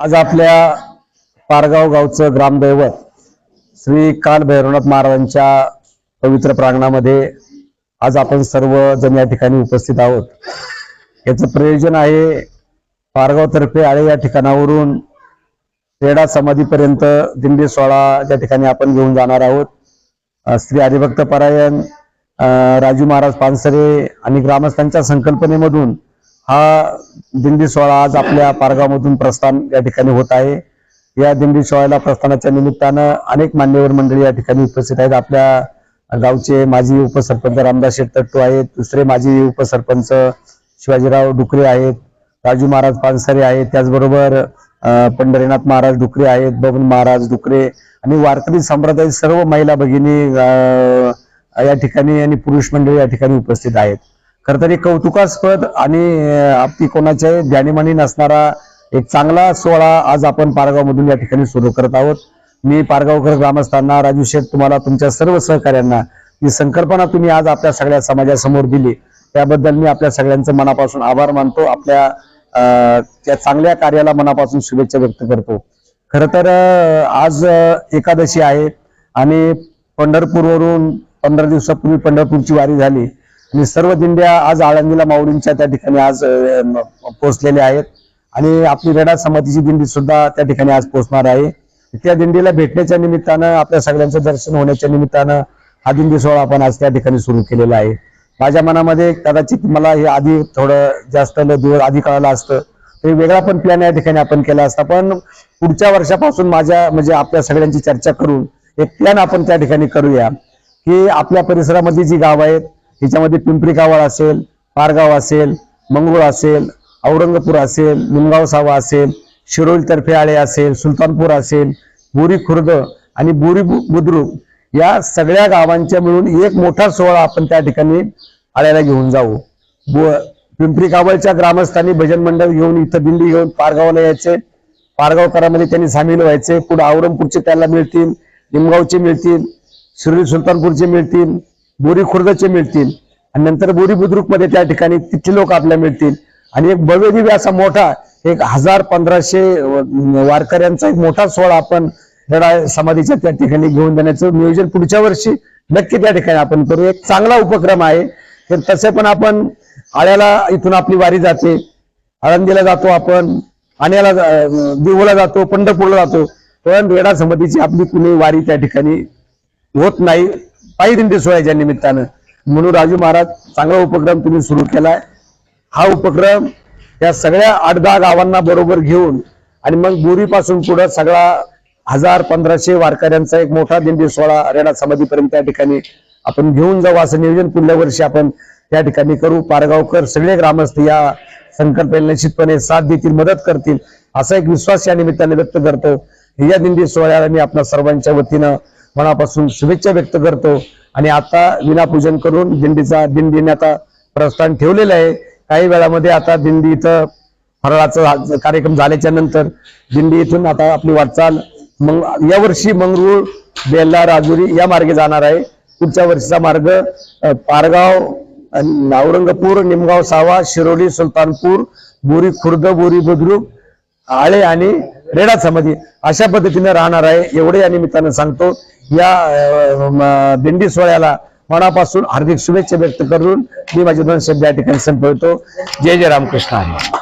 आज आपल्या पारगाव गावचं ग्रामदैवत श्री काल भैरवनाथ महाराजांच्या पवित्र प्रांगणामध्ये आज आपण सर्वजण या ठिकाणी उपस्थित आहोत। याचं प्रयोजन आहे पारगाव तर्फे आळे या ठिकाणावरून रेडा समाधीपर्यंत दिंडी सोहळा या ठिकाणी आपण घेऊन जाणार आहोत। श्री हरिभक्त परायण राजू महाराज पानसरे आणि ग्रामस्थांच्या संकल्पनेमधून हा दिंडी सोहळा आज आपल्या पारगावमधून प्रस्थान या ठिकाणी होत आहे। या दिंडी सोहळ्याला प्रस्थानाच्या निमित्तानं अनेक मान्यवर मंडळी या ठिकाणी उपस्थित आहेत। आपल्या गावचे माजी उपसरपंच रामदास शेठ तट्टू आहेत, दुसरे माजी उपसरपंच शिवाजीराव डुकरे आहेत, राजू महाराज पानसरे आहेत, त्याचबरोबर पंढरीनाथ महाराज डुकरे आहेत, बबन महाराज डुकरे आणि वारकरी संप्रदाय सर्व महिला भगिनी या ठिकाणी आणि पुरुष मंडळी या ठिकाणी उपस्थित आहेत। खर तर कौतुकास्पद आणि आपली कोणाच्या ध्यानीमानी नसणारा एक चांगला सोहळा आज आपण पारगाव मधून या ठिकाणी सुरू करत आहोत। मी पारगावकर ग्रामस्थांना, राजू शेठ, तुम्हाला तुमच्या सर्व सहकार्यांना ही संकल्पना तुम्ही आज आपल्या सगळ्या समाजासमोर दिली त्याबद्दल मी आपल्या सगळ्यांचं मनापासून आभार मानतो। आपल्या त्या चांगल्या कार्याला मनापासून शुभेच्छा व्यक्त करतो। खर तर आज एकादशी आहे आणि पंढरपूरवरून 15 दिवसापूर्वी पंढरपूरची वारी झाली आणि सर्व दिंड्या आज आळंदीला माऊलींच्या त्या ठिकाणी आज पोहोचलेल्या आहेत आणि आपली रेडा समाधीची दिंडी सुद्धा त्या ठिकाणी आज पोहोचणार आहे। त्या दिंडीला भेटण्याच्या निमित्तानं, आपल्या सगळ्यांचं दर्शन होण्याच्या निमित्तानं हा दिंडी सोहळा आपण आज त्या ठिकाणी सुरू केलेला आहे। माझ्या मनामध्ये कदाचित मला हे आधी थोडं जास्त दिवस आधी कळालं असतं तर वेगळा पण प्लॅन या ठिकाणी आपण केला असता, पण पुढच्या वर्षापासून माझ्या म्हणजे आपल्या सगळ्यांची चर्चा करून एक प्लॅन आपण त्या ठिकाणी करूया की आपल्या परिसरामध्ये जी गाव आहेत त्याच्यामध्ये पिंपरी कावळ असेल, पारगाव असेल, मंगरुळ असेल, औरंगपूर असेल, निमगाव सावा असेल, शिरोळी तर्फे आळे असेल, सुलतानपूर असेल, बोरी खुर्द आणि बोरी बुद्रुक या सगळ्या गावांच्या मिळून एक मोठा सोहळा आपण त्या ठिकाणी आळ्याला घेऊन जाऊ। पिंपरी कावळच्या ग्रामस्थांनी भजन मंडळ घेऊन इथं दिंडी घेऊन पारगावला यायचे, पारगावकरांमध्ये त्यांनी सामील व्हायचे, पुढे औरंगपूरचे त्याला मिळतील, निमगावचे मिळतील, शिरोळी सुलतानपूरचे मिळतील, बोरी खुर्दचे मिळतील आणि नंतर बोरी बुद्रुक मध्ये त्या ठिकाणी तिथले लोक आपल्याला मिळतील आणि एक भव्य दिव्य असा मोठा 1000-1500 वारकऱ्यांचा एक मोठा सोहळा आपण रेडा समाधीच्या त्या ठिकाणी घेऊन जाण्याचं नियोजन पुढच्या वर्षी नक्की त्या ठिकाणी आपण करू। एक चांगला उपक्रम आहे। तर तसे पण आपण आळ्याला इथून आपली वारी जाते, आळंदीला जातो, आपण आण्याला देऊला जातो, पंढरपूरला जातो, पण रेडा समाधीची आपली कुणी वारी त्या ठिकाणी होत नाही पायी दिंडी सोहळ्याच्या निमित्तानं। म्हणून राजू महाराज चांगला उपक्रम तुम्ही सुरू केलाय। हा उपक्रम या सगळ्या 8-10 गावांना बरोबर घेऊन आणि मग बोरीपासून पुढे सगळा 1000-1500 वारकऱ्यांचा एक मोठा दिंडी सोहळा रेडा समाधीपर्यंत त्या ठिकाणी आपण घेऊन जाऊ असं नियोजन पुढल्या वर्षी आपण त्या ठिकाणी करू। पारगावकर सगळे ग्रामस्थ या संकल्पनेला निश्चितपणे साथ देतील, मदत करतील असा एक विश्वास या निमित्ताने व्यक्त करतो। या दिंडी सोहळ्याला मी आपल्या सर्वांच्या वतीनं मनापासून शुभेच्छा व्यक्त करतो आणि आता विनापूजन करून दिंडीने आता प्रस्थान ठेवलेलं आहे। काही वेळामध्ये आता दिंडी इथं फराळाचा कार्यक्रम झाल्याच्या नंतर दिंडी इथून आता आपली वाटचाल मग यावर्षी मंगरुळ, बेल्ला, राजुरी या मार्गे जाणार आहे। पुढच्या वर्षीचा मार्ग पारगाव, औरंगपूर, निमगाव सावा, शिरोली, सुलतानपूर, बोरी खुर्द, बोरी बुद्रुक, आळे आणि रेडा समाधी अशा पद्धतीने राहणार आहे। एवढे या निमित्तानं सांगतो। या दिंडी सोहळ्याला मनापासून हार्दिक शुभेच्छा व्यक्त करून मी माझे 2 शब्द या ठिकाणी संपवतो। जय जय रामकृष्ण हरी।